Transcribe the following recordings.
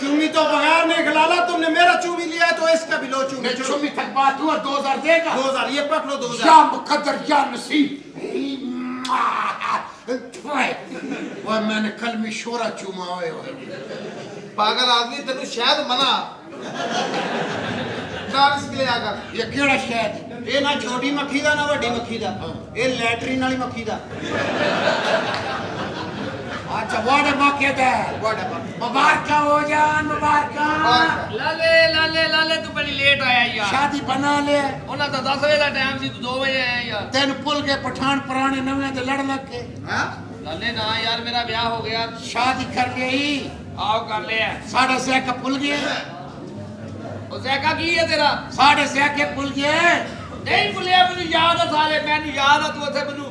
चूमी तो बगैर नहीं खिलाला, तुमने मेरा चूमी लिया है तो इसका भी लो चूमी। चूमी तक बात हुआ, 2000 देगा? 2000 ये पकड़ो, 2000। या मुकद्दर या नसीब। ओए मैंने कल में शोरा चूमा होए पागल आदमी, तेन शायद मना ले आकर। ये केड़ा शायद? ये ना छोटी मक्खी दा ना वड्डी मक्खी दा, ये लैटरीन वाली मक्खी दा। अच्छा वाड़े मौके दे मुबारक हो जान, मुबारक। लाले लाले लाले तू बड़ी लेट आया यार। शादी बना ले। उन्हें तो 10 बजे का टाइम सी, तू 2 बजे आया यार। तेन पुल के पठान पुराने नवे ते लड़ लग के। लाले ना यार, मेरा ब्याह हो गया। शादी कर गई। आओ कर ले। साढ़े से का पुल गया। जैका की है तेरा? साढ़े से के पुल गया। नहीं भुलिया, मुझे याद है साले, मैंने याद है तू उसे मैनू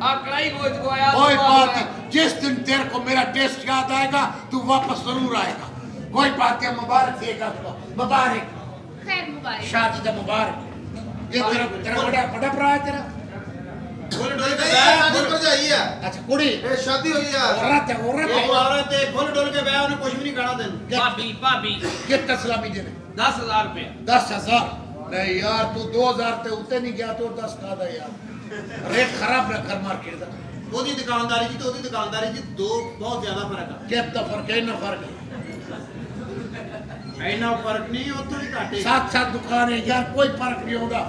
आ कढ़ाई गोश्त को आया। कोई बात नहीं, जिस दिन तेरे को मेरा टेस्ट याद आएगा तू वापस जरूर आएगा। कोई बात नहीं, मुबारक देगा आपको, मुबारक। खैर मुबारक। शादी का मुबारक। ये तेरा बड़ा बड़ा भरा है तेरा। फुल डोल के शादी पर जाइए। अच्छा कुड़ी शादी हुई है। औरत है, औरत है। औरत है, फुल डोल के ब्याह, उन्हें कुछ भी नहीं खाना देना। भाभी भाभी कितना सलामी देने? 10,000 रुपया। 10,000? नहीं यार, तू 2000 ते उते नहीं गया तो 10 का दा यार। रेट खराब ना कर मार्केट दा। ओदी दुकानदारी जी तो ओदी दुकानदारी जी दो बहुत ज्यादा फर्क है। कितना फर्क है? इतना फर्क है। इतना फर्क नहीं, उतो ही घाटे। साथ साथ दुकान है यार, कोई फर्क नहीं होगा।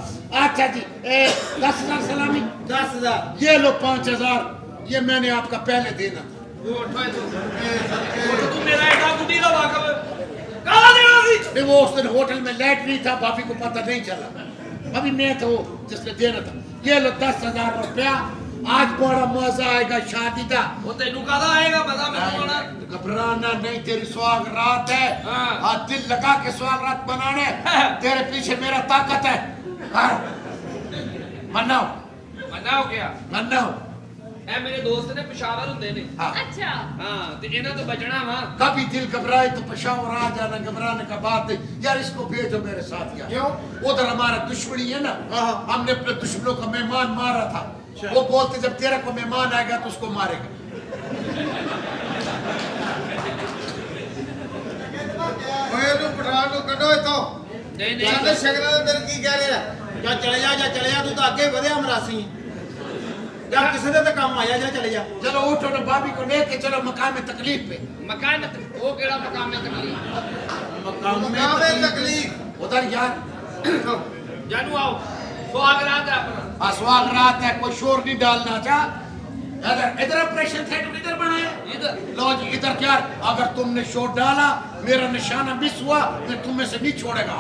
अच्छा जी, 10,000 सलामी। 10,000 ये लो 5,000, ये मैंने आपका पहले देना था। वो तू मेरा एटा बुद्धि का वाकफ काला देना सी। नहीं वो उस दिन होटल में लाइट नहीं था, भाभी को पता नहीं चला। अभी मैं था वो जिसने देना था। ये लो 10,000 रुपया। आज बड़ा मजा आएगा शादी का। वो तेनू कादा आएगा मजा में होना। घबराना नहीं, तेरी सुहाग रात है। हाँ। दिल लगा के सुहाग रात बनाने। तेरे पीछे मेरा ताकत है। मनाओ मनाओ क्या? मनाओ। ए मेरे दोस्त ने पेशावर हुंदे ने। हाँ। अच्छा हां ते इन्हां तो बचना वा। कभी दिल घबराए तो पेशावर आ जाना, घबराने का बात है यार। इसको भेजो मेरे साथ यार। क्यों? उधर हमारा दुश्मनी है ना, हमने अपने दुश्मनों का मेहमान मारा था। वो बोलते जब तेरा को मेहमान आएगा तो उसको मारेगा। ओए तू पठान को कढो इथों। नहीं नहीं साडे शगना दे तेरे की कह रहे हैं? जा चले जा, तू तो आगे बढ़िया मरासी या किसी दे तो काम आया, जा चले जा। चलो उठो ना, भाभी को लेके चलो मकान में तकलीफ पे। मकान वो केड़ा मकान में तकलीफ? मकाम में तकलीफ। उधर यार जानू आओ सुहाग रात है अपना। सुहाग रात है, कोई शोर नहीं डालना। जा इधर इधर ऑपरेशन थिएटर इधर बनाया इधर। लो जी इधर क्या, अगर तुमने शोर डाला मेरा निशाना मिस हुआ मैं तुम्हें से नहीं छोड़ेगा।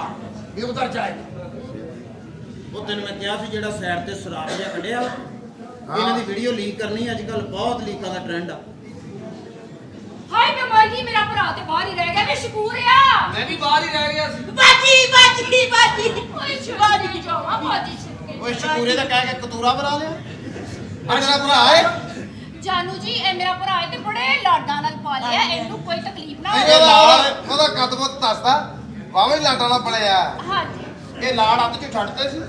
ये उधर जाएगा। ਉਹ ਤੈਨੂੰ ਮੈਂ ਕਿਹਾ ਸੀ ਜਿਹੜਾ ਸਾਈਡ ਤੇ ਸਰਾਬ ਜਿਹਾ ਕੱਢਿਆ ਇਹਨਾਂ ਦੀ ਵੀਡੀਓ ਲੀਕ ਕਰਨੀ ਅੱਜ ਕੱਲ ਬਹੁਤ ਲੀਕਾਂ ਦਾ ਟ੍ਰੈਂਡ ਆ। ਹਾਏ ਮੈਂ ਮਰ ਗਈ, ਮੇਰਾ ਭਰਾ ਤੇ ਬਾਹਰ ਹੀ ਰਹਿ ਗਿਆ। ਮੈਂ ਸ਼ਕੂਰ ਆ। मैं भी बाहर ही रह गया सी। ਬਾਜੀ ਓਏ ਸ਼ਬਾਜੀ ਜਾਵਾ ਬਾਜੀ ਛਿੱਕੇ। ਓਏ ਸ਼ਕੂਰੇ ਦਾ ਕਹਿ ਕੇ ਕਤੂਰਾ ਬਣਾ ਲਿਆ। ਮੇਰਾ ਭਰਾ ਹੈ। ਜਾਨੂ ਜੀ ਇਹ ਮੇਰਾ ਭਰਾ ਹੈ ਤੇ ਬੜੇ ਲਾਡਾਂ ਨਾਲ ਪਾਲਿਆ, ਇਹਨੂੰ ਕੋਈ ਤਕਲੀਫ ਨਾ ਇਹਦਾ ਹੋਵੇ। ਲਾੜ ਉਹਦਾ ਕਦਮਤ ਦੱਸਦਾ ਵਾਵੇਂ ਲਾਟਾਂ ਨਾਲ ਪੜਿਆ। ਹਾਂਜੀ ਇਹ ਲਾੜ ਅੱਧ ਚ ਛੱਡਦੇ ਸੀ,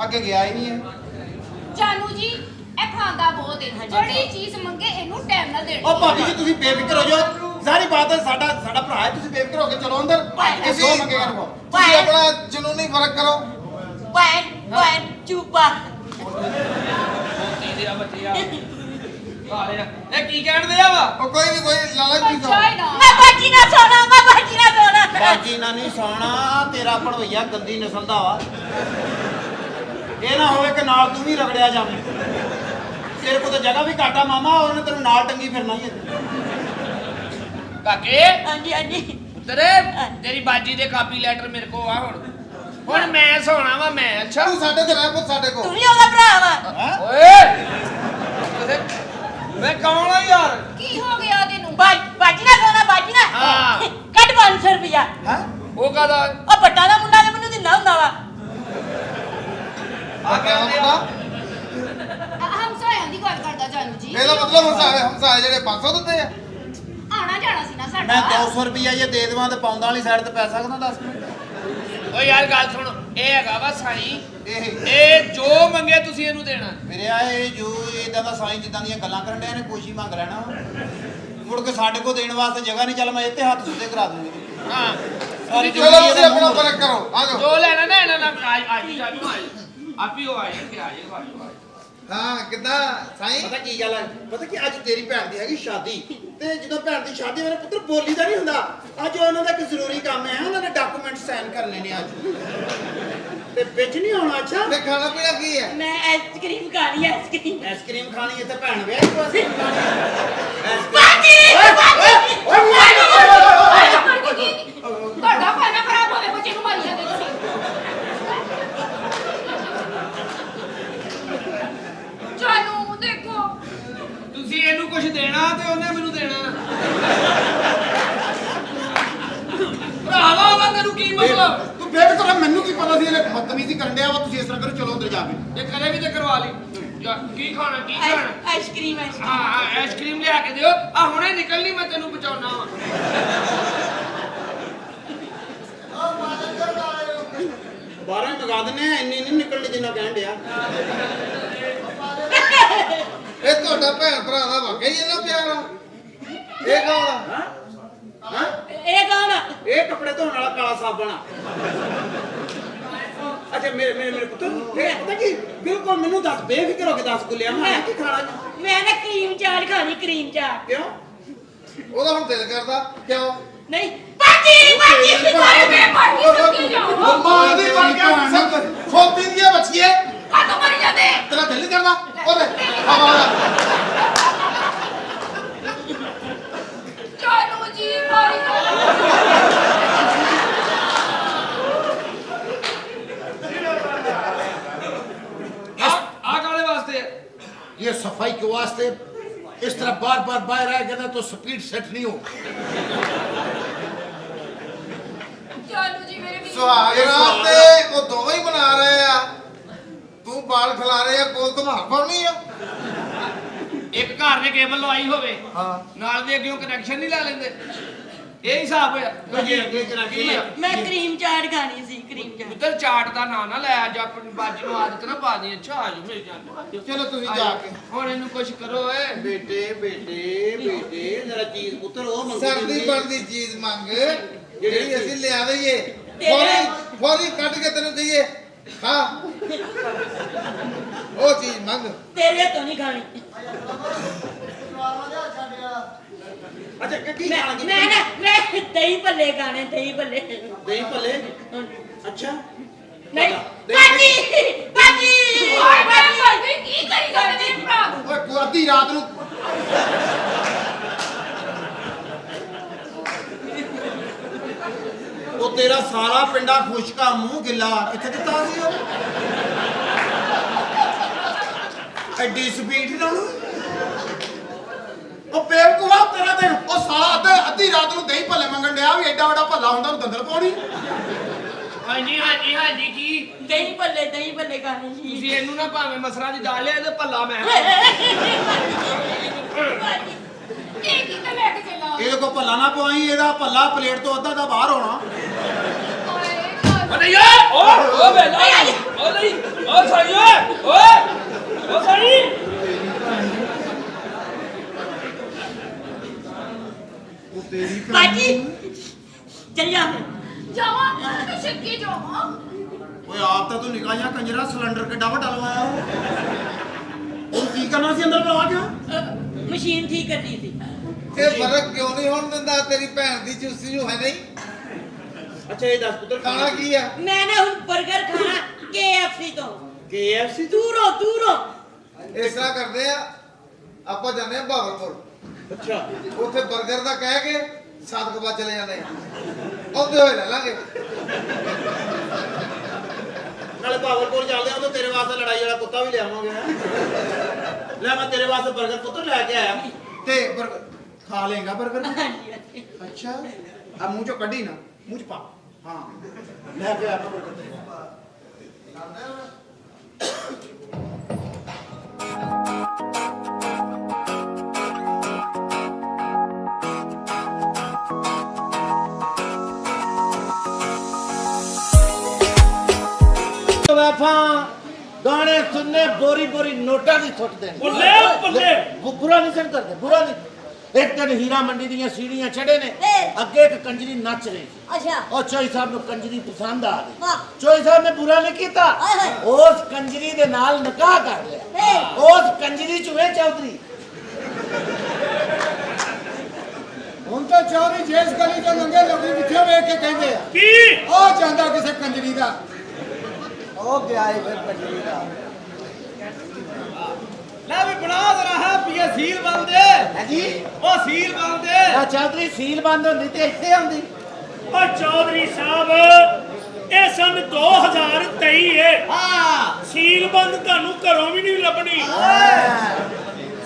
ਅੱਗੇ ਗਿਆ ਹੀ ਨਹੀਂ ਹੈ। ਜਾਨੂ ਜੀ ਇਹ ਖਾਂਦਾ ਬਹੁਤ ਹੈ, ਜਿਹੜੀ ਚੀਜ਼ ਮੰਗੇ ਇਹਨੂੰ ਟਾਈਮ ਨਾਲ ਦੇਣੀ। ਉਹ ਭਾਬੀ ਜੀ ਤੁਸੀਂ ਬੇਫਿਕਰ ਹੋ ਜਾਓ, ਸਾਰੀ ਬਾਤ ਹੈ ਸਾਡਾ ਭਰਾ ਹੈ, ਤੁਸੀਂ ਬੇਫਿਕਰ ਹੋ ਕੇ ਚਲੋ ਅੰਦਰ। ਇਹ ਜੋ ਮੰਗੇਗਾ ਨੂੰ ਤੁਸੀਂ ਆਪਣਾ ਜਨੂਨੀ ਫਰਕ ਕਰੋ। ਵੈਨ ਚੂਪਾ। मोती दिया बचिया काले ए की कहण दिया वा। ਉਹ ਕੋਈ ਨਹੀਂ, ਕੋਈ ਲਾਲਚ ਨਹੀਂ ਚਾਹੇ ਦੋ। ਨਾ ਮੈਂ ਬਾਜੀ ਨਾ ਸੋਣਾ, ਮੈਂ ਬਾਜੀ ਨਾ ਸੋਣਾ। ਬਾਜੀ ਨਾ ਨਹੀਂ ਸੌਣਾ, ਤੇਰਾ ਭਣਵਈਆ ਗੰਦੀ ਨਸਲ ਦਾ ਵਾ। ਇਹ ਨਾ ਹੋਵੇ ਕਿ ਨਾਲ ਤੂੰ ਵੀ ਰਗੜਿਆ ਜਾਵੇਂ। ਤੇਰੇ ਕੋਲ ਤਾਂ ਜਗ੍ਹਾ ਵੀ ਘਾਟਾ ਮਾਮਾ, ਉਹਨੇ ਤੈਨੂੰ ਨਾਲ ਟੰਗੀ ਫਿਰਨਾ ਹੀ ਹੈ। काके ਹਾਂਜੀ ਹਾਂਜੀ तेरे तेरी बाजी दे कापी लेटर मेरे को आ हुन मैं सोना वा मैं। अच्छा ਤੂੰ ਸਾਡੇ ਤੇ ਰਹਿ ਪੁੱਤ ਸਾਡੇ ਕੋਲ। ਤੂੰ ਵੀ ਉਹਦਾ ਭਰਾ ਵਾ। ओए मैं कौन है यार? ਕੀ ਹੋ ਗਿਆ ਤੈਨੂੰ? ਬਾਜੀ ਨਾ ਸੋਣਾ, ਬਾਜੀ ਨਾ। ਹਾਂ। ਕੱਢ 500 ਰੁਪਇਆ। वो कादा ਉਹ ਬੱਟਾ ਦਾ ਮੁੰਡਾ ਤੇ ਮੈਨੂੰ ਦਿੰਦਾ ਹੁੰਦਾ ਵਾ। आ क्या दिया? ਹਮਸਾਇਆਂ ਦੀ ਗੱਲ ਕਰਦਾ ਜਾਨੂ ਜੀ। ਇਹਦਾ ਮਤਲਬ ਹਮਸਾਏ ਜਿਹੜੇ 500 ਦਿੰਦੇ ਆ। ਆਣਾ ਜਾਣਾ ਸੀ ਨਾ ਸਾਡਾ। ਮੈਂ 200 ਰੁਪਈਆ ਜੇ ਦੇ ਦੇਵਾਂ ਤੇ ਪਾਉਂਦਾ ਵਾਲੀ ਸਾਈਡ ਤੇ ਪੈ ਸਕਦਾ 10 ਮਿੰਟ। ओ यार गल सुन ए हैगा वा साई ਇਹ ए जो मंगे तुसी ਇਹਨੂੰ देना। ਮੇਰੇ ਆਏ ਜੋ ਇਦਾਂ ਦਾ ਸਾਈਂ ਜਿੱਦਾਂ ਦੀਆਂ ਗੱਲਾਂ ਕਰਨ ਡਿਆ ਨੇ ਕੁਛ ਹੀ ਮੰਗ ਲੈਣਾ। ਮੁੜ ਕੇ ਸਾਡੇ ਕੋਲ ਦੇਣ ਵਾਸਤੇ ਜਗ੍ਹਾ ਨਹੀਂ, ਚੱਲ ਮੈਂ ਇੱਥੇ ਹੱਥ ਸਿੱਧੇ ਕਰਾ ਦੂੰਗੀ। ਹਾਂ ਸਾਰੀ ਚਲੋ ਤੁਸੀਂ ਆਪਣਾ ਫਰਕ ਕਰੋ ਆ ਜਾਓ ਜੋ ਲੈਣਾ ਨਾ ਇਹਨਾਂ ਨਾਲ ਆਪ ਹੀ ਹੋ ਆਏ ਕਿ ਆ ਜਾਏ ਹਾਂ ਕਿੱਦਾਂ ਸਾਈਂ ਪਤਾ ਕੀ ਗੱਲ ਹੈ, ਪਤਾ ਕਿ ਅੱਜ ਤੇਰੀ ਭੈਣ ਦੀ ਹੈਗੀ ਸ਼ਾਦੀ, ਤੇ ਜਦੋਂ ਭੈਣ ਦੀ ਸ਼ਾਦੀ ਮੇਰੇ ਪੁੱਤਰ ਬੋਲੀ ਦਾ ਨਹੀਂ ਹੁੰਦਾ। ਅੱਜ ਉਹਨਾਂ ਦਾ ਇੱਕ ਜ਼ਰੂਰੀ ਕੰਮ ਹੈ, ਉਹਨਾਂ ਨੇ ਡਾਕੂਮੈਂਟ ਸਾਈਨ ਕਰਨੇ ਨੇ ਅੱਜ, ਤੇ ਵਿੱਚ ਨਹੀਂ ਆਉਣਾ। ਅੱਛਾ ਤੇ ਖਾਣਾ ਪੀਣਾ ਕੀ ਹੈ ਮੈਂ ਆਈਸਕ੍ਰੀਮ ਖਾਣੀ ਹੈ ਆਈਸਕ੍ਰੀਮ ਆਈਸਕ੍ਰੀਮ ਖਾਣੀ, ਇੱਥੇ ਭੈਣ ਵਿਆਹੀ ਵਾਸਤੇ ਬਾਜੀ ਤੁਹਾਡਾ ਖਾਣਾ ਖਰਾਬ ਹੋਵੇ, ਬੱਚੇ ਨੂੰ ਮਾਰੀ ਜਾਂਦੇ ਤੁਸੀਂ। ਜਾਨੂ ਦੇਖੋ, ਤੁਸੀਂ ਇਹਨੂੰ ਕੁਝ ਦੇਣਾ ਤੇ ਉਹਨੇ ਮੈਨੂੰ ਦੇਣਾ। ਭਰਾਵਾ ਉਹਦਾ ਤੈਨੂੰ ਕੀ ਮਤਲਬ? ਤੂੰ ਵੇਟ ਕਰ, ਮੈਨੂੰ ਕੀ ਪਤਾ ਸੀ ਇਹਨੇ ਬਦਤਮੀਜ਼ੀ ਕਰਨ ਡਿਆ ਵਾ। ਤੁਸੀਂ ਇਸ ਤਰ੍ਹਾਂ ਕਰੋ, ਚਲੋ ਅੰਦਰ ਜਾ ਕੇ। ਇਹ ਕਰੇ ਵੀ ਤੇ ਕਰਵਾ ਲਈ। ਕੀ ਖਾਣਾ ਕੀ ਖਾਣਾ? ਆਈਸਕ੍ਰੀਮ ਹਾਂ ਆਈਸਕ੍ਰੀਮ ਲਿਆ ਕੇ ਦਿਓ। ਆ ਹੁਣੇ ਨਿਕਲਣੀ, ਮੈਂ ਤੈਨੂੰ ਬਚਾਉਣਾ ਵਾ। 12 ਮੰਗਾ ਦਿੰਨੇ ਆ, ਇੰਨੀ ਨਹੀਂ ਨਿਕਲਣੀ ਜਿੰਨਾ ਕਹਿਣ ਡਿਆ। ਇਹ ਤੁਹਾਡਾ ਭੈਣ ਭਰਾ ਦਾ ਵਾਕਈ ਇੰਨਾ ਪਿਆਰ ਆ ਇਹ ਕੌਣ ਆ ਹਾਂ ਇਹ ਕੌਣ ਆ? ਇਹ ਕੱਪੜੇ ਧੋਣ ਵਾਲਾ ਕਾਲਾ ਸਾਬਣ ਆ। ਅੱਛਾ ਮੇਰੇ ਪੁੱਤਰ, ਇਹ ਪਤਾ ਕੀ, ਬਿਲਕੁਲ ਮੈਨੂੰ ਦੱਸ, ਬੇਫਿਕਰ ਹੋ ਕੇ ਦੱਸ, ਗੁੱਲਿਆ ਮੈਂ ਕੀ ਖਾਣਾ ਜੀ? ਮੈਂ ਨਾ ਕਰੀਮ ਚਾਟ ਖਾਣੀ ਕਰੀਮ ਚਾਟ। ਕਿਉਂ? ਉਹਦਾ ਹੁਣ ਦਿਲ ਕਰਦਾ ਕਿਉਂ ਨਹੀਂ ਬਾਜੀ ਬਾਜੀ ਓਏ ਮੈਂ ਮਾਰੀ ਚੁੱਕੀ ਜਾਓ। ਮਾਂ ਦੀ ਬਣ ਗਿਆ ਖੋਤੀ ਦੀਆਂ ਬੱਚੀਏ ਕਾਹਤੋਂ ਮਰੀ ਜਾਂਦੇ? ਤੇਰਾ ਦਿਲ ਨਹੀਂ ਕਰਦਾ ਉਹਦੇ ਹਵਾ ਜਾਨੂ ਜੀ ਮਾਰੀ ਜਾਂਦੇ। ਆ ਕਾਲੇ ਵਾਸਤੇ ये सफाई के वास्ते इस तरह बार बार बाहर आएगा ना तो स्पीड सेट नहीं हो। ਜਾਨੂ ਜੀ ਮੇਰੇ ਵੀਰ। ਸੁਹਾਗ ਰਾਤ ਤੇ ਉਹ ਦੋਵੇਂ ਹੀ ਬਣਾ ਰਹੇ ਆ ਤੂੰ ਬਾਲ ਖਿਲਾ ਰਹੇ ਆ ਕੋਲ ਧਮਾਲ ਪਾਉਣੀ ਆ ਇੱਕ ਘਰ ਨੇ ਕੇਬਲ ਲਵਾਈ ਹੋਵੇ, ਹਾਂ ਨਾਲ ਦੇ ਅੱਗੇ ਕਨੈਕਸ਼ਨ ਨਹੀਂ ਲੈ ਲੈਂਦੇ। ਇਹ ਹਿਸਾਬ ਹੋਇਆ। ਕੀ ਆ? ਮੈਂ ਕਰੀਮ ਚਾਟ ਖਾਣੀ ਸੀ ਕਰੀਮ ਚਾਟ। ਪੁੱਤਰ ਚਾਟ ਦਾ ਨਾਂ ਨਾ ਲੈ, ਅੱਜ ਆਪਣੀ ਬਾਜੀ ਨੂੰ ਆਦਤ ਨਾ ਪਾ ਦੀ। ਅੱਛਾ ਆਜੋ ਮੇਰੇ ਜਾਨ। ਚਲੋ ਤੁਸੀਂ ਜਾ ਕੇ ਹੁਣ ਇਹਨੂੰ ਕੁਛ ਕਰੋ ਏ। ਬੇਟੇ ਜਰਾ ਚੀਜ਼ ਪੁੱਤਰ ਉਹ ਮੰਗਦੀ ਸਰਦੀ ਬਣਦੀ ਚੀਜ਼ ਮੰਗ ਜਿਹੜੀ ਅਸੀਂ ਲਿਆ ਦਈਏ ਤੇਰੇ- ਫੌਰੀ ਕੱਢ ਕੇ ਤੈਨੂੰ ਦਈਏ ਖਾ ਉਹ ਚੀਜ਼ ਮੰਗ ਤੇਰੇ ਤੋਂ ਨਹੀਂ ਖਾਣੀ। ਅੱਛਾ ਕੀ ਮੈਂ ਖਾਣਾ? ਮੈਂ ਨਾ ਮੈਂ ਦਹੀਂ ਭੱਲੇ ਖਾਣੇ ਦਹੀਂ ਭੱਲੇ। ਦਹੀਂ ਭੱਲੇ। ਅੱਛਾ ਨਹੀਂ ਬਾਜੀ ਬਾਜੀ ਓਏ ਮੈਂ ਮਰ ਗਈ, ਕੀ ਕਰੀ ਜਾਂਦੇ ਮੇਰੇ ਭਰਾ ਨੂੰ? ਓਏ ਤੂੰ ਅੱਧੀ ਰਾਤ ਨੂੰ ਉਹ ਤੇਰਾ ਸਾਰਾ ਪਿੰਡਾ ਖੁਸ਼ਕਾ ਮੂੰਹ ਗਿੱਲਾ ਕਿੱਥੇ ਦਿੱਤਾ ਸੀ ਉਹ? ਐਡੀ ਸਪੀਡ ਨਾਲ ਉਹ ਬੇਵਕੂਫਾ ਤੇਰਾ ਤੇ ਉਹ ਸਾਲਾ ਅੱਧੀ ਰਾਤ ਨੂੰ ਦਹੀਂ ਭੱਲੇ ਮੰਗਣ ਡਿਆ ਵੀ ਐਡਾ ਵੱਡਾ ਭੱਲਾ ਹੁੰਦਾ ਉਹਨੂੰ ਦੰਦਲ ਪਾਉਣੀ। ਹਾਂਜੀ ਕੀ ਦਹੀਂ ਭੱਲੇ ਖਾਣੇ ਸੀ। ਤੁਸੀਂ ਇਹਨੂੰ ਨਾ ਭਾਵੇਂ ਮਸਰਾਂ ਦੀ ਦਾਲ ਲਿਆ ਤੇ ਭੱਲਾ ਮੈਂ। ਇਹ ਕੀ ਤੇ ਲੈ ਕੇ ਚੱਲਾ? ਇਹਦੇ ਕੋ ਭੱਲਾ ਨਾ ਪਵਾਈ, ਇਹਦਾ ਭੱਲਾ ਪਲੇਟ ਤੋਂ ਅੱਧਾ ਦਾ ਬਾਹਰ ਹੋਣਾ। ਓਏ ਜਾਨੂ। ਨਹੀਂ ਓ ਬੇਲਾ ਓ ਨਹੀਂ ਓ ਸਾਈ ਓ ਸਾਈ। ਉਹ ਤੇਰੀ ਬਾਜੀ ਚੱਲਿਆ ਜਾਵਾਂ ਤੇ ਛੱਕੀ ਜਾਵਾਂ। ਓਏ ਆਪ ਤਾਂ ਤੂੰ ਨਿਕਾ ਜਾ ਕੰਜਰਾ, ਸਿਲੰਡਰ ਕਿੱਡਾ ਵੱਡਾ ਲਵਾਇਆ ਉਹ ਕੀ ਕਰਨਾ ਸੀ ਅੰਦਰ ਬੁਲਾ ਕੇ? ਮਸ਼ੀਨ ਠੀਕ ਕਰਨੀ ਸੀ। ਇਹ ਫਰਕ ਕਿਉਂ ਨਹੀਂ ਹੋਣ ਦਿੰਦਾ ਤੇਰੀ ਭੈਣ ਦੀ ਚੁਸਤੀ ਜੋ ਹੈ ਨਹੀਂ ਅੱਛਾ ਇਹ ਦੱਸ ਪੁੱਤਰ ਖਾਣਾ ਕੀ ਆ ਮੈਂ ਨਾ ਹੁਣ 버ਗਰ ਖਾਣਾ KFC ਤੋਂ। KFC ਦੂਰੋਂ ਇਸ ਤਰ੍ਹਾਂ ਕਰਦੇ ਆ ਆਪਾਂ ਜਾਂਦੇ ਆ ਭਾਵਲਪੁਰ ਅੱਛਾ ਉੱਥੇ 버ਗਰ ਦਾ ਕਹਿ ਕੇ ਸਾਦਕਬਾਦ ਚਲੇ ਜਾਂਦੇ ਆ ਆਉਂਦੇ ਹੋਏ ਲੈ ਲਾਂਗੇ ਨਾਲੇ ਭਾਵਲਪੁਰ ਚੱਲਦੇ ਆ, ਉਦੋਂ ਤੇਰੇ ਵਾਸਤੇ ਲੜਾਈ ਵਾਲਾ ਕੁੱਤਾ ਵੀ ਲਿਆਵਾਂਗੇ। ਲੈ ਮੈਂ ਤੇਰੇ ਵਾਸਤੇ 버ਗਰ ਪੁੱਤਰ ਲੈ ਕੇ ਆਇਆ ਤੇ 버ਗਰ ਖਾ ਲੇਗਾ 버ਗਰ। ਹਾਂਜੀ ਹਾਂਜੀ। ਅੱਛਾ ਆ ਮੂੰਹ ਚੋਂ ਕੱਢੀ ਨਾ, ਮੂੰਹ ਚ ਪਾ। ਹਾਂ ਲੈ ਕੇ ਆਇਆ 버ਗਰ ਤੇਰੇ। गाने सुनने बोरी बोरी नोटा नहीं सुट देने। ਬੱਲੇ बुरा नहीं सुन करते बुरा नहीं ਇੱਕ ਦਿਨ ਹੀਰਾ ਮੰਡੀ ਦੀਆਂ ਸੀੜੀਆਂ ਚੜੇ ਨੇ ਫਿਰ? ਅੱਗੇ ਇੱਕ ਕੰਜਰੀ ਨੱਚ ਰਹੀ ਸੀ ਅੱਛਾ ਉਹ ਚੋਈ ਸਾਹਿਬ ਨੂੰ ਕੰਜਰੀ ਪਸੰਦ ਆ ਗਈ ਵਾਹ। ਚੋਈ ਸਾਹਿਬ ਨੇ ਬੁਰਾ ਨਹੀਂ ਕੀਤਾ ਹਾਏ ਹਾਏ। ਉਸ ਕੰਜਰੀ ਦੇ ਨਾਲ ਨਿਕਾਹ ਕਰ ਲਿਆ ਫਿਰ? ਉਸ ਕੰਜਰੀ ਚੂਹੇ ਚੌਧਰੀ ਹੁਣ ਤਾਂ ਚੌਧਰੀ ਜਿਸ ਗਲੀ ਚੋਂ ਲੰਘੇ ਲੋਕੀ ਪਿੱਛੇ ਵੇਖ ਕੇ ਕਹਿੰਦੇ ਆ ਕੀ ਉਹ ਜਾਂਦਾ ਕਿਸੇ ਕੰਜਰੀ ਦਾ ਉਹ ਗਿਆ ਏ ਫਿਰ ਕੰਜਰੀ ਦਾ ਲੈ ਵੀ ਬਣਾ ਜ਼ਰਾ ਹੈ ਪੀਏ ਸੀਲ ਬੰਦੇ ਹਾਂਜੀ ਉਹ ਸੀਲ ਬੰਦੇ ਆ ਚੌਧਰੀ ਸੀਲ ਬੰਦ ਹੁੰਦੀ ਤੇ ਇੱਥੇ ਆਉਂਦੀ ਉਹ ਚੌਧਰੀ ਸਾਹਿਬ ਇਹ ਸਨ 2023 ਹੈ ਹਾਂ ਸੀਲ ਬੰਦ ਤੁਹਾਨੂੰ ਘਰੋਂ ਵੀ ਨਹੀਂ ਲੱਭਣੀ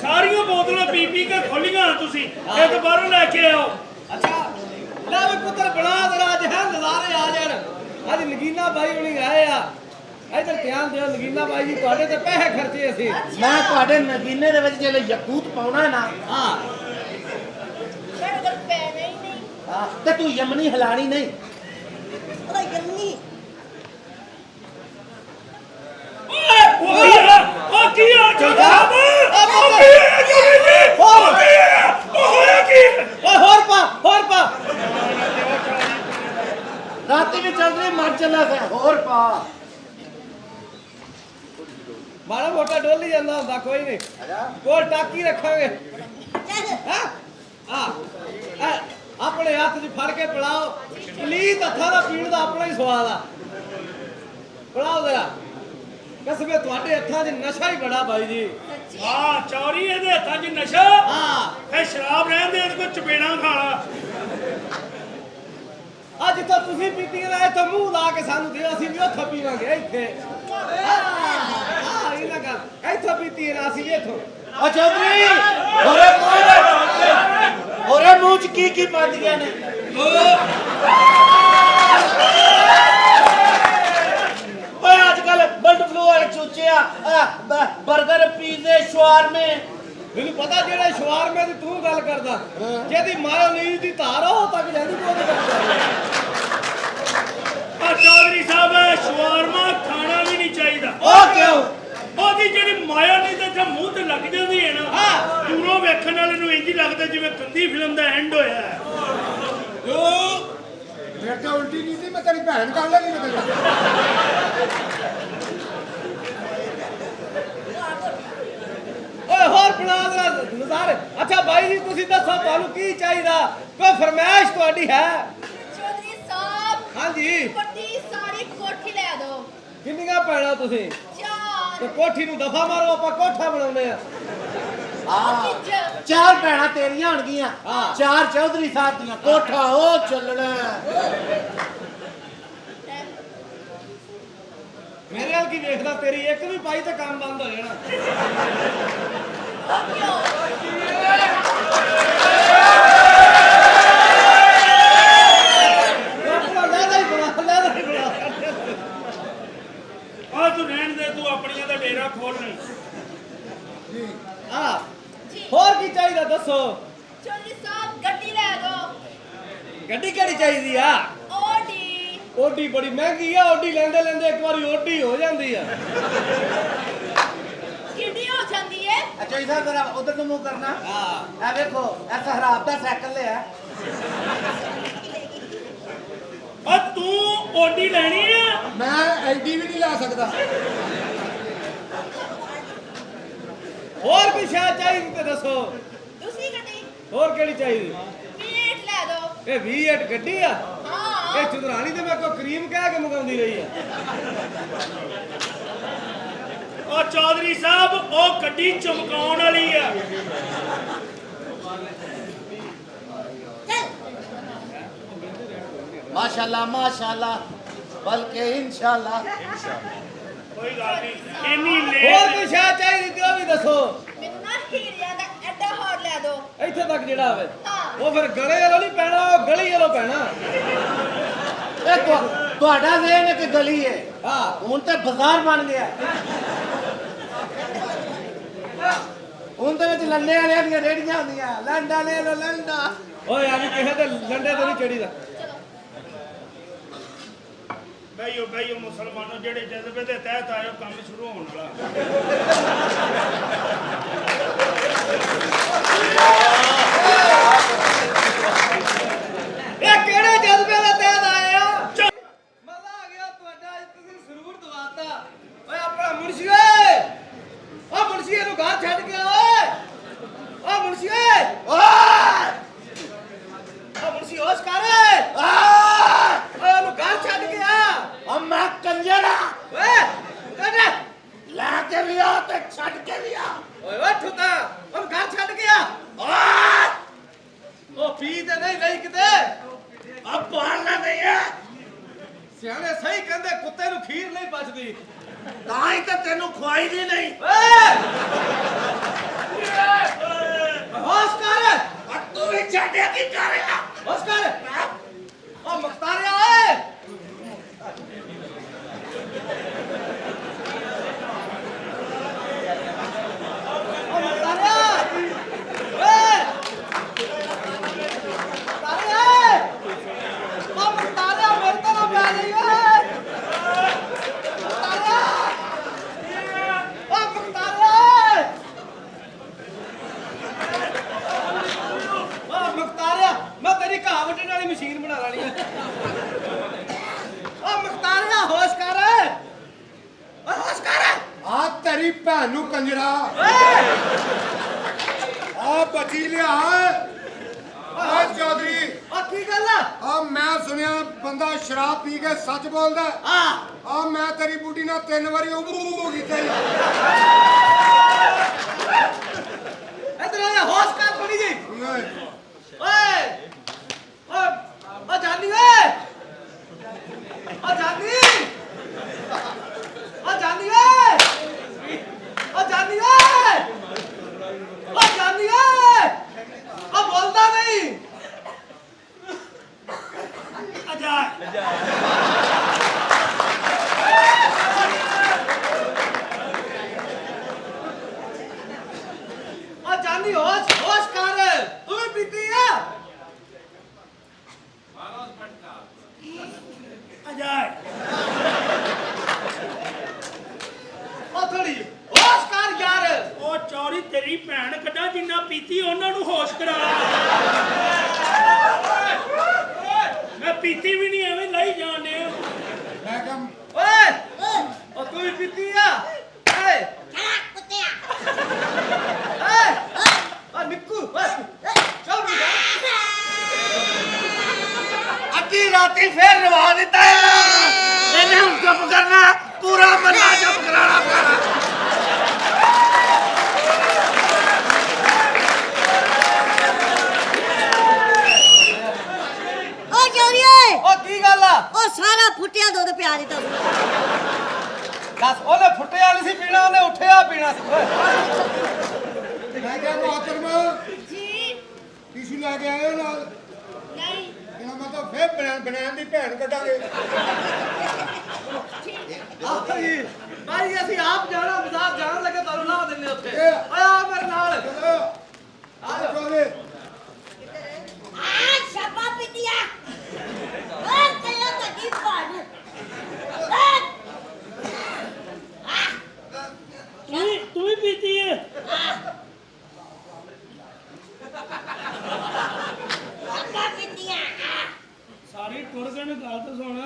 ਸਾਰੀਆਂ ਬੋਤਲਾਂ ਪੀ ਪੀ ਕੇ ਖੋਲੀਆਂ ਤੁਸੀਂ ਇਹ ਤਾਂ ਬਾਹਰੋਂ ਲੈ ਕੇ ਆਓ ਅੱਛਾ ਲੈ ਵੀ ਪੁੱਤਰ ਬਣਾ ਜ਼ਰਾ ਅੱਜ ਹੈ ਨਜ਼ਾਰੇ ਆ ਜਾਣ ਅੱਜ ਨਗੀਨਾ ਬਾਈ ਹੁਣੀ ਆਏ ਆ ਇਧਰ ਧਿਆਨ ਦਿਓ ਨਗੀਨਾ ਬਾਈ ਜੀ ਤੁਹਾਡੇ ਤੇ ਪੈਸੇ ਖਰਚੇ ਅਸੀਂ ਮੈਂ ਤੁਹਾਡੇ ਨਗੀਨੇ ਦੇ ਵਿੱਚ ਜਿਹੜੇ ਯਕੂਤ ਪਾਉਣਾ ਨਾ ਹਾਂ ਸਾਡੇ ਕੋਲ ਪੈਸੇ ਹੀ ਨਹੀਂ ਹਾਂ, ਤੇ ਤੂੰ ਯਮਨੀ ਹਿਲਾਣੀ ਨਹੀਂ ਉਹਦਾ ਯੰਨੀ ਉਹ ਕੀ ਆ ਚੌਧਰੀ ਸਾਹਿਬ ਉਹ ਕੀ ਆ ਚੌਧਰੀ ਜੀ ਉਹ ਕੀ ਆ ਉਹ ਹੋਇਆ ਕੀ ਓਏ ਹੋਰ ਪਾ ਰਾਤੀ ਵੀ ਚੌਧਰੀ ਮਰ ਚੱਲਾ ਸੀ ਹੋਰ ਪਾ ਮਾੜਾ ਮੋਟਾ ਡੋਲੀ ਜਾਂਦਾ ਹੁੰਦਾ ਕੋਈ ਨਹੀਂ ਕੋਲ ਟਾਕੀ ਰੱਖਾਂਗੇ ਹਾਂ ਆ ਆਪਣੇ ਹੱਥ 'ਚ ਫੜ ਕੇ ਪਿਲਾਓ ਪਲੀਜ਼ ਹੱਥਾਂ ਦਾ ਪੀਣ ਦਾ ਆਪਣਾ ਹੀ ਸਵਾਦ ਆ ਪਿਲਾਓ ਜ਼ਰਾ ਕਸਮੇ ਤੁਹਾਡੇ ਹੱਥਾਂ 'ਚ ਨਸ਼ਾ ਹੀ ਬੜਾ ਬਾਈ ਜੀ ਹਾਂ ਚੌਰੀ ਇਹਦੇ ਹੱਥਾਂ 'ਚ ਨਸ਼ਾ ਹਾਂ ਇਹ ਸ਼ਰਾਬ ਰਹਿਣ ਦੇ ਇਹਦੇ ਕੋਲ ਚਪੇੜਾਂ ਖਾਲਾ ਅੱਜ ਤਾਂ ਤੁਸੀਂ ਪੀਤੀ ਨਾ ਇੱਥੇ ਮੂੰਹ ਲਾ ਕੇ ਸਾਨੂੰ ਦਿਓ ਅਸੀਂ ਵੀ ਉੱਥੋਂ ਪੀਵਾਂਗੇ ਇੱਥੇ ਇਹਨਾਂ ਗੱਲ ਇੱਥੇ ਪੀਤੀ ਨਾ ਅਸੀਂ ਇੱਥੋਂ ਓ ਚੌਧਰੀ ਹੋਰੇ ਮੂੰਹ ਚ ਕੀ ਪਾਉਂਦੀਆਂ ਨੇ ਓਏ ਅੱਜ ਕੱਲ ਬਲਡ ਫਲੂ ਵਾਲੇ ਚੂਚੇ ਆ 버ਗਰ ਪੀਜ਼ੇ ਸ਼ਵਾਰਮੇ ਮੈਨੂੰ ਪਤਾ ਜਿਹੜੇ ਸ਼ਵਾਰਮੇ ਦੀ ਤੂੰ ਗੱਲ ਕਰਦਾ ਜਿਹਦੀ ਮਾਇਓਨੀਜ਼ ਦੀ ਧਾਰ ਆ, ਉਹ ਤੱਕ ਜਾਂਦੀ ਤੂੰ ਉਹਦੇ ਵਿੱਚ ਆ ਚੌਧਰੀ ਸਾਹਿਬ ਸ਼ਵਾਰਮਾ ਖਾਣਾ ਵੀ ਨਹੀਂ ਚਾਹੀਦਾ ਉਹ ਕਿਉਂ ਉਹਦੀ ਜਿਹੜੀ ਮਾਇਓਨੀਜ਼ ਤੇ ਮੂੰਹ ਤੇ ਲੱਗ ਜਾਂਦੀ ਹੈ ਨਾ ਦੂਰੋਂ ਵੇਖਣ ਵਾਲੇ ਨੂੰ ਇੰਜ ਹੀ ਲੱਗਦਾ ਜਿਵੇਂ ਕੰਦੀ ਫਿਲਮ ਦਾ ਐਂਡ ਹੋਇਆ ਹੈ ਫਿਰ ਤਾਂ ਉਲਟੀ ਨਹੀਂ ਸੀ ਮੈਂ ਤੇਰੀ ਭੈਣ ਕਰ ਲੈਣੀ ਮੈਂ ਤੇਰੀ ਓਏ ਹੋਰ ਬਣਾ ਦੇ ਨਜ਼ਾਰੇ ਅੱਛਾ ਬਾਈ ਜੀ ਤੁਸੀਂ ਦੱਸੋ ਤੁਹਾਨੂੰ ਕੀ ਚਾਹੀਦਾ ਕੋਈ ਫਰਮਾਇਸ਼ ਤੁਹਾਡੀ ਹੈ ਚੌਧਰੀ ਸਾਹਿਬ ਹਾਂਜੀ ਵੱਡੀ ਸਾਰੀ ਕੋਠੀ ਲੈ ਦਿਓ ਕਿੰਨੀਆਂ ਪੈਣਾ ਤੁਸੀਂ ਚਾਰ ਤੇ ਕੋਠੀ ਨੂੰ ਦਫਾ ਮਾਰੋ ਆਪਾਂ ਕੋਠਾ ਬਣਾਉਂਦੇ ਆ ਚਾਰ ਭੈਣਾਂ ਤੇਰੀਆਂ ਹੋਣਗੀਆਂ ਹਾਂ। ਚਾਰ ਚੌਧਰੀ ਸਾਹਿਬ ਦੀਆਂ ਕੋਠਾ ਉਹ ਚੱਲਣਾ ਮੇਰੇ ਨਾਲ ਕੀ ਵੇਖਦਾ ਤੇਰੀ ਇੱਕ ਵੀ ਪਾਈ ਤੇ ਕੰਮ ਬੰਦ ਹੋ ਜਾਣਾ ਆ ਤੂੰ ਰਹਿਣ ਦੇ ਤੂੰ ਆਪਣੀਆਂ ਦਾ ਡੇਰਾ ਖੋਲ ਨਹੀਂ ਹਾਂ ਹੋਰ ਕੀ ਚਾਹੀਦਾ ਦੱਸੋ ਚੌਧਰੀ ਸਾਹਿਬ ਗੱਡੀ ਲੈ ਦਿਓ ਗੱਡੀ ਕਿਹੜੀ ਚਾਹੀਦੀ ਆ ਓਡੀ ਓਡੀ ਬੜੀ ਮਹਿੰਗੀ ਆ ਓਡੀ ਲੈਂਦੇ ਲੈਂਦੇ ਇੱਕ ਵਾਰੀ ਓਡੀ ਹੋ ਜਾਂਦੀ ਆ ਕਿੱਡੀ ਹੋ ਜਾਂਦੀ ਏ ਅੱਛਾ ਇਧਰ ਜ਼ਰਾ ਉਧਰ ਨੂੰ ਮੂੰਹ ਕਰਨਾ ਹਾਂ ਇਹ ਵੇਖੋ ਇਹ ਸਹਰਾਬ ਦਾ ਸਾਈਕਲ ਲਿਆ ਆ ਤੂੰ ਓਡੀ ਲੈਣੀ ਆ ਮੈਂ ਐਡੀ ਵੀ ਨਹੀਂ ਲਾ ਸਕਦਾ ਹੋਰ ਕੋਈ ਸ਼ਾਇਦ ਚਾਹੀਦੀ ਤੇ ਦੱਸੋ ਦੂਸਰੀ ਗੱਡੀ ਹੋਰ ਕਿਹੜੀ ਚਾਹੀਦੀ ਪੀਟ ਲੈ ਦਿਓ ਇਹ V8 ਗੱਡੀ ਆ ਹਾਂ ਇਹ ਚੁਦਰਾਣੀ ਤੇ ਮੈਂ ਕੋਈ ਕਰੀਮ ਕਹਿ ਕੇ ਮੰਗਾਉਂਦੀ ਰਹੀ ਆ ਉਹ ਚੌਧਰੀ ਸਾਹਿਬ ਉਹ ਗੱਡੀ ਚਮਕਾਉਣ ਵਾਲੀ ਆ माशाल्लाह बल्कि इंशाल्लाह ਕੋਈ ਗੱਲ ਨਹੀਂ ਇੰਨੀ ਹੋਰ ਲੇਟ ਕੋਈ ਸ਼ਾਇਦ ਚਾਹੀਦੀ ਤੇ ਉਹ ਵੀ ਦੱਸੋ ਮੈਨੂੰ ਨਾ ਹੀਰਿਆਂ ਦਾ ਐਡਾ ਹੋਰ ਲੈ ਦਿਓ ਇੱਥੇ ਤੱਕ ਜਿਹੜਾ ਹੋਵੇ ਹਾਂ। ਉਹ ਫਿਰ ਗਲੇ ਵਾਲੋਂ ਨਹੀਂ ਪੈਣਾ ਉਹ ਗਲੀ ਵਾਲੋਂ ਪੈਣਾ ਤੁਹਾਡਾ ਜ਼ਹਿਨ ਇੱਕ ਗਲੀ ਹੈ ਹਾਂ ਹੁਣ ਤੇ ਬਾਜ਼ਾਰ ਬਣ ਗਿਆ ਹੁਣ ਤੇ ਵਿੱਚ ਲੰਡੇ ਵਾਲਿਆਂ ਦੀਆਂ ਰੇੜੀਆਂ ਹੁੰਦੀਆਂ ਲੰਡਾ ਲੈ ਲੋ ਲੰਡਾ ਓਏ ਆ ਵੀ ਕਿਸੇ ਦੇ ਲੰਡੇ ਤੇ ਨਹੀਂ ਚੜੀਦਾ ਬਈਓ ਮੁਸਲਮਾਨੋ ਜਿਹੜੇ ਜਜ਼ਬੇ ਦੇ ਤਹਿਤ ਆਇਓ ਕੰਮ ਸ਼ੁਰੂ ਹੋਣ ਵਾਲਾ ਸੀ ਹੋਸ਼ ਕਰ ਓਏ ਉਹਨੂੰ ਘਰ ਛੱਡ ਕੇ ਆ ਮੈਂ ਕੰਜਰਾ ਓਏ ਕੱਢ ਲੈ ਕੇ ਲਿਆ ਤੇ ਛੱਡ ਕੇ ਲਿਆ ਓਏ ਉੱਠ ਤਾਂ ਉਹਨੂੰ ਘਰ ਛੱਡ ਕੇ ਆ ਉਹ ਪੀ ਤੇ ਨਹੀਂ ਗਈ ਕਿਤੇ ਆ ਪਾਲਣਾ ਨਹੀਂ ਹੈ ਸਿਆਣੇ ਸਹੀ ਕਹਿੰਦੇ ਕੁੱਤੇ ਨੂੰ ਖੀਰ ਨਹੀਂ ਪਚਦੀ ਤਾਂ ਹੀ ਤਾਂ ਤੈਨੂੰ ਖਵਾਈ ਦੀ ਨਹੀਂ ਓਏ ਹੋਸ਼ ਕਰ ਆ ਤੂੰ ਵੀ ਛੱਡਿਆ ਕੀ ਕਰ ਰਿਹਾ ਹੋਸ਼ ਕਰ ਉਹ ਮੁਖਤਾਰਿਆ ਓਏ ਉਹ ਮੁਖਤਾਰਿਆ ਓਏ ਮੁਖਤਾਰਿਆ ਉਹ ਮੁਖਤਾਰਿਆ ਮੇਰੇ ਤੋਂ ਨਾ ਪੈ ਜਾਈ ਓਏ ਮੁਖਤਾਰਿਆ ਉਹ ਮੁਖਤਾਰਿਆ ਉਹ ਮੁਖਤਾਰਿਆ ਮੈਂ ਤੇਰੀ ਘਾਹ ਵੱਢਣ ਵਾਲੀ ਮਸ਼ੀਨ ਬਣਾ ਲੈਣੀ ਹੈ ਉਹ ਮੁਖਤਾਰਿਆ ਹੋਸ਼ ਕਰ ਓਏ ਹੋਸ਼ ਕਰ ਆ ਤੇਰੀ ਭੈਣ ਨੂੰ ਕੰਜਰਾ ਓਏ ਆ ਬਚੀ ਲਿਆ ਆ ਚੌਧਰੀ ਉਹ ਕੀ ਗੱਲ ਆ ਆ ਮੈਂ ਸੁਣਿਆ ਬੰਦਾ ਸ਼ਰਾਬ ਪੀ ਕੇ ਸੱਚ ਬੋਲਦਾ ਆ ਆ ਮੈਂ ਤੇਰੀ ਬੁੱਢੀ ਨਾਲ 3 ਵਾਰੀ ਉਬੂ ਕੀਤਾ ਈ। ਇਧਰ ਆ ਹੋਸ਼ ਕਰ ਥੋੜੀ ਜੀ ਓਏ, ਓਏ ਓ ਜਾਨੀ ਓਏ ਓ ਜਾਨੀ ਓ ਜਾਨੀ ਓਏ ਓ ਜਾਨੀ ਓਏ ਓ ਜਾਨੀ ਓਏ ਓ ਬੋਲਦਾ ਨਹੀਂ ਅਜਾ ਓ ਜਾਨੀ ਹੋਸ਼ ਕਰ ਤੂੰ ਵੀ ਪੀਤੀ ਆ ਅਜਾ ਓ ਥੋੜੀ ਹੋਸ਼ ਕਰ ਯਾਰ ਉਹ ਚੌਰੀ ਤੇਰੀ ਭੈਣ ਕੱਢਾ ਜਿੰਨਾ ਪੀਤੀ ਉਹਨਾਂ ਨੂੰ ਹੋਸ਼ ਕਰਾ ਮੈਂ ਪੀਤੀ ਵੀ ਨਹੀਂ ਐਵੇਂ ਲਾਈ ਜਾਂਦੇ ਆ ਮੈਂ ਕਿਹਾ ਓਏ ਓ ਤੂੰ ਵੀ ਪੀਤੀ ਆ ਓਏ ਖੜਾ ਕੁੱਤਿਆ ਓਏ ਓ ਨਿੱਕੂ ਓਏ ਚੱਲ ਵੀ ਅੱਧੀ ਰਾਤੀ ਫੇਰ ਰਵਾ ਦਿੱਤਾ ਇਹਨੇ ਹੁਣ ਚੁੱਪ ਕਰਨਾ ਪੂਰਾ ਮੱਲਾ ਚੁੱਪ ਕਰਾਣਾ ਪੈਣਾ ਓ ਚੋਰੀ ਓਏ ਓ ਕੀ ਗੱਲ ਆ ਉਹ ਸਾਰਾ ਫੁੱਟਿਆ ਦੁੱਧ ਪਿਆ ਦਿੱਤਾ ਦੱਸ ਉਹਨੇ ਫੁੱਟਿਆ ਨਹੀਂ ਸੀ ਪੀਣਾ ਉਹਨੇ ਉੱਠਿਆ ਪੀਣਾ ਸੀ ਓਏ ਮੈਂ ਕਿਹਾ ਮੁਹੱਤਰਮ ਜੀ ਟਿਸ਼ੂ ਲੈ ਕੇ ਆਇਓ ਨਾਲ ਨਹੀਂ ਇਹਨਾਂ ਮੈਂ ਤਾਂ ਫੇਰ ਬਣਾਉਣ ਦੀ ਭੈਣ ਕੱਢਾਂਗੇ ਆਹੀ ਭਾਈ ਅਸੀਂ ਆਪ ਜਾਣਾ ਬਾਜ਼ਾਰ ਜਾਣ ਲੱਗੇ ਤੁਹਾਨੂੰ ਲਾ ਦਿੰਦੇ ਉੱਥੇ ਇਹ- ਓਏ ਆ ਮੇਰੇ ਨਾਲ ਚਲੋ ਆ ਚੋਲੇ ਆ ਸ਼ਾਬਾ ਪੀਤੀਆ ਓ ਕੱਲਾ ਤੱਕੀ ਪਾਣ ਤੂੰ ਵੀ ਪੀਤੀ ਹੈ ਸ਼ਾਬਾ ਪੀਤੀਆ ਸਾਰੀ ਟੁਰ ਗਏ ਨੇ ਗੱਲ ਤਾਂ ਸੁਣ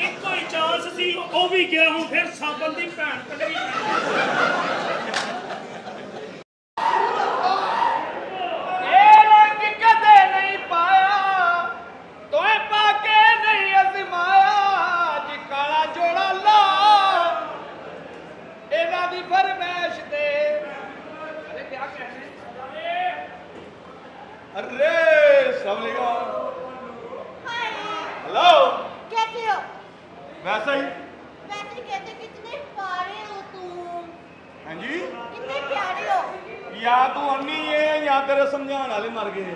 ਇੱਕੋ ਹੀ ਚਾਂਸ ਸੀ ਉਹ ਵੀ ਗਿਆ ਹੁਣ ਫਿਰ ਸਾਬਣ ਦੀ ਭੈਣ ਕੱਢੀ ਇਹ ਰੰਗ ਕਦੇ ਨਹੀਂ ਪਾਇਆ ਤੋਏ ਪਾ ਕੇ ਨਹੀਂ ਅਜ਼ਮਾਇਆ ਜੀ ਕਾਲਾ ਜੋੜਾ ਲਾ ਇਹਨਾਂ ਦੀ ਫਰਮਾਇਸ਼ ਤੇ ਅਰੇ ਕੀ ਕਹਿੰਦੇ अरे हेलो कैसे हो वैसा ही वैसे कहते कितने प्यारे हो तुम हाँ जी कितने प्यारे हो या तू अन्नी है या तेरे समझाने वाले मर गए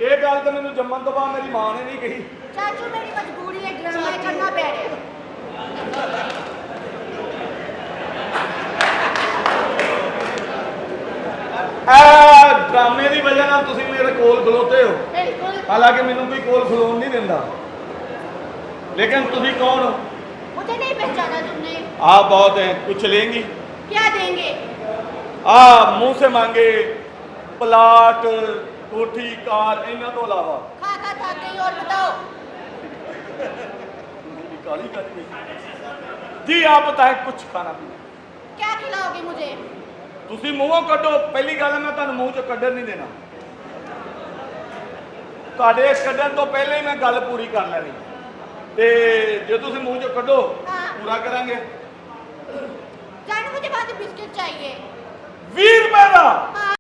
ये गल तो मैंने जम्मन तो बाद मेरी मां ने नहीं कही चाचू मेरी मजबूरी है ड्रामा करना पै रहा ड्रामे की वजह ਨਾਲ ਤੁਸੀਂ ਮੇਰੇ ਕੋਲ ਕੋਲ ਖਲੋਤੇ ਹੋ बिल्कुल ਹਾਲਾਂਕਿ ਮੈਨੂੰ ਕੋਈ ਕੋਲ ਖਲੋਣ ਨਹੀਂ ਦਿੰਦਾ ਲੇਕਿਨ ਤੁਸੀਂ ਕੌਣ ਹੋ मुझे नहीं पहचाना तुमने आप बहुत हैं कुछ लेंगी क्या देंगे मुंह से मांगे प्लाट कोठी कार इन्हों तो अलावा खा खा खा कहीं और बताओ काली काली जी आप बताएं कुछ खाना पीना क्या खिलाओगे मुझे ਤੁਸੀਂ ਮੂੰਹੋਂ ਕੱਢੋ ਪਹਿਲੀ ਗੱਲ ਮੈਂ ਤੁਹਾਨੂੰ ਮੂੰਹ ਚੋਂ ਕੱਢਣ ਨਹੀਂ ਦੇਣਾ ਤੁਹਾਡੇ ਕੱਢਣ ਤੋਂ ਪਹਿਲਾਂ ਹੀ ਮੈਂ ਗੱਲ ਪੂਰੀ ਕਰ ਲੈਣੀ ਤੇ ਜੇ ਤੁਸੀਂ ਮੂੰਹ ਚੋਂ ਕੱਢੋ ਪੂਰਾ ਕਰਾਂਗੇ जानो मुझे वहां से बिस्किट चाहिए 20 रुपए का